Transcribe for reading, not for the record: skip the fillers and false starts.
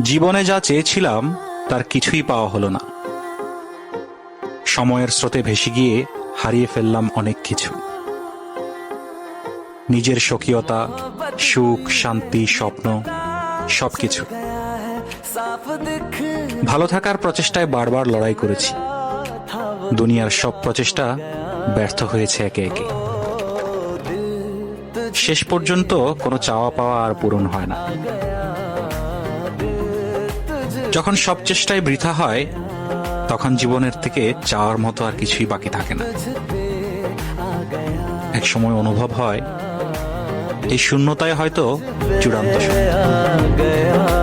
জীবনে যা চেয়েছিলাম তার কিছুই পাওয়া হলো না। সময়ের স্রোতে ভেসে গিয়ে হারিয়ে ফেললাম অনেক কিছু। নিজের স্বকীয়তা, সুখ, শান্তি, স্বপ্ন, সবকিছু। ভালো থাকার প্রচেষ্টায় বারবার লড়াই করেছি। দুনিয়ার সব প্রচেষ্টা ব্যর্থ হয়েছে একে একে। শেষ পর্যন্ত কোনো চাওয়া পাওয়া আর পূরণ হয় না। যখন সব চেষ্টাই বৃথা হয়, তখন জীবনের থেকে চাওয়ার মতো আর কিছুই বাকি থাকে না। এক সময় অনুভব হয় এই শূন্যতায় হয়তো চূড়ান্ত সত্য।